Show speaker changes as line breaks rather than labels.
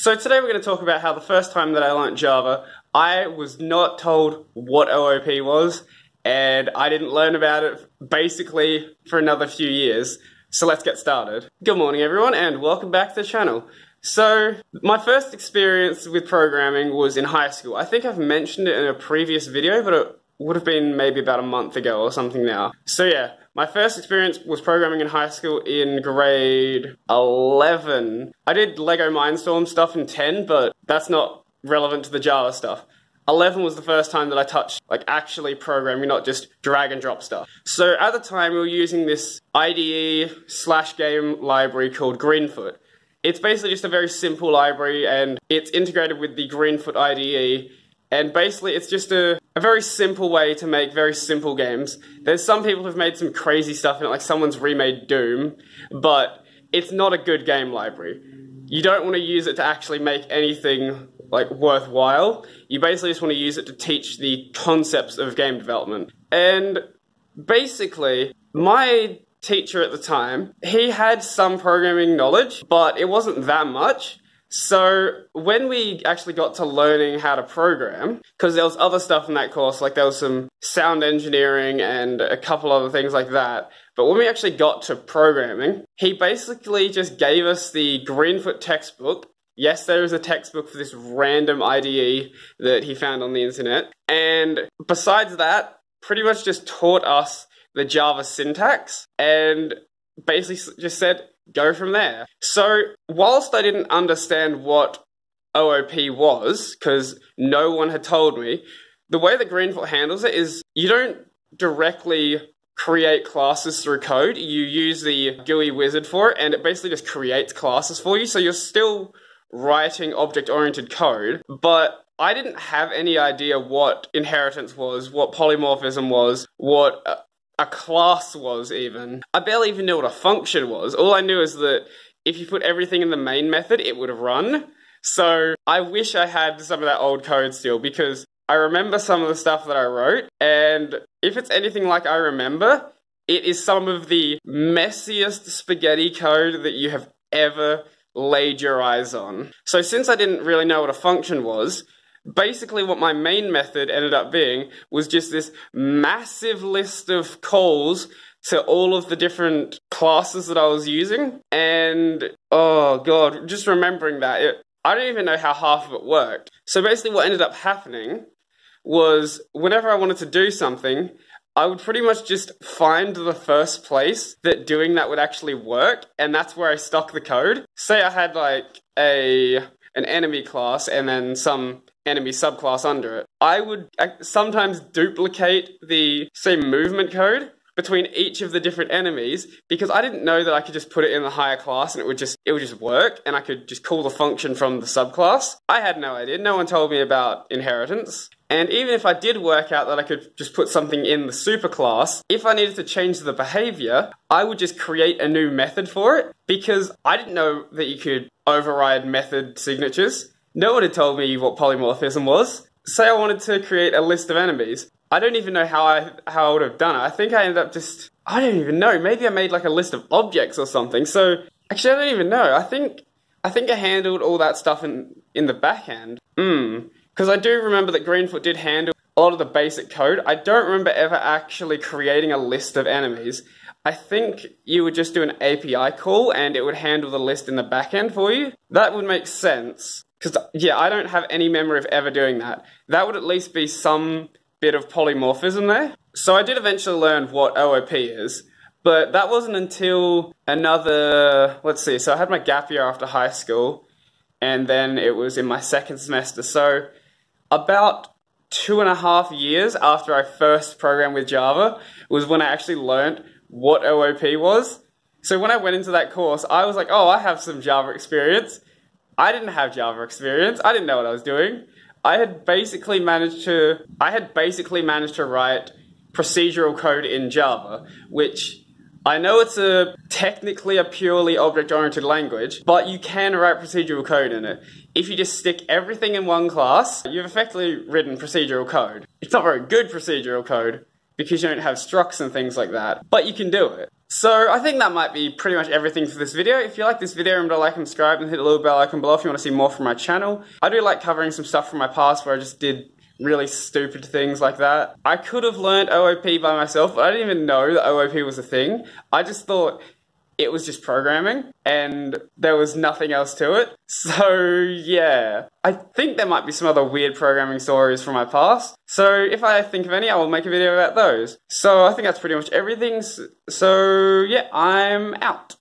So today we're going to talk about how the first time that I learnt Java, I was not told what OOP was, and I didn't learn about it basically for another few years. So let's get started. Good morning everyone, and welcome back to the channel. So, my first experience with programming was in high school. I think I've mentioned it in a previous video, but it would have been maybe about a month ago or something now. So yeah, my first experience was programming in high school in grade 11. I did Lego Mindstorm stuff in 10, but that's not relevant to the Java stuff. 11 was the first time that I touched, like, actually programming, not just drag and drop stuff. So at the time, we were using this IDE/game library called Greenfoot. It's basically just a very simple library, and it's integrated with the Greenfoot IDE, and basically it's just a very simple way to make very simple games. There's some people who've made some crazy stuff in it, like someone's remade Doom, but it's not a good game library. You don't want to use it to actually make anything like worthwhile. You basically just want to use it to teach the concepts of game development. And basically, my teacher at the time, he had some programming knowledge, but it wasn't that much. So when we actually got to learning how to program, because there was other stuff in that course, like there was some sound engineering and a couple other things like that, but when we actually got to programming, he basically just gave us the Greenfoot textbook. Yes, there is a textbook for this random IDE that he found on the internet, and besides that, pretty much just taught us the Java syntax, and basically just said, go from there. So, whilst I didn't understand what OOP was, because no one had told me, the way that Greenfoot handles it is you don't directly create classes through code, you use the GUI wizard for it, and it basically just creates classes for you, so you're still writing object-oriented code, but I didn't have any idea what inheritance was, what polymorphism was, what a class was even. I barely even knew what a function was. All I knew is that if you put everything in the main method, it would run. So I wish I had some of that old code still, because I remember some of the stuff that I wrote, and if it's anything like I remember, it is some of the messiest spaghetti code that you have ever laid your eyes on. So since I didn't really know what a function was, basically what my main method ended up being was just this massive list of calls to all of the different classes that I was using, and oh god, just remembering that, I don't even know how half of it worked. So basically what ended up happening was whenever I wanted to do something, I would pretty much just find the first place that doing that would actually work, and that's where I stuck the code. Say I had like an enemy class and then some enemy subclass under it. I would sometimes duplicate the, say, movement code between each of the different enemies, because I didn't know that I could just put it in the higher class and it would just work, and I could just call the function from the subclass. I had no idea. No one told me about inheritance. And even if I did work out that I could just put something in the superclass, if I needed to change the behavior, I would just create a new method for it, because I didn't know that you could override method signatures. No one had told me what polymorphism was. Say I wanted to create a list of enemies. I don't even know how I would have done it. I think I ended up just, I don't even know, maybe I made like a list of objects or something. So, actually I don't even know. I think I handled all that stuff in the back end. Because I do remember that Greenfoot did handle a lot of the basic code. I don't remember ever actually creating a list of enemies. I think you would just do an API call and it would handle the list in the back end for you. That would make sense. Because, yeah, I don't have any memory of ever doing that. That would at least be some bit of polymorphism there. So I did eventually learn what OOP is, but that wasn't until another, let's see, so I had my gap year after high school, and then it was in my second semester. So about 2.5 years after I first programmed with Java was when I actually learned what OOP was. So when I went into that course, I was like, oh, I have some Java experience. I didn't have Java experience. I didn't know what I was doing. I had basically managed to write procedural code in Java, which I know it's technically a purely object-oriented language, but you can write procedural code in it. If you just stick everything in one class, you've effectively written procedural code. It's not very good procedural code, because you don't have structs and things like that, but you can do it. So I think that might be pretty much everything for this video. If you like this video, remember to like and subscribe and hit the little bell icon below if you want to see more from my channel. I do like covering some stuff from my past where I just did really stupid things like that. I could have learned OOP by myself, but I didn't even know that OOP was a thing. I just thought it was just programming and there was nothing else to it. So yeah, I think there might be some other weird programming stories from my past. So if I think of any, I will make a video about those. So I think that's pretty much everything. So yeah, I'm out.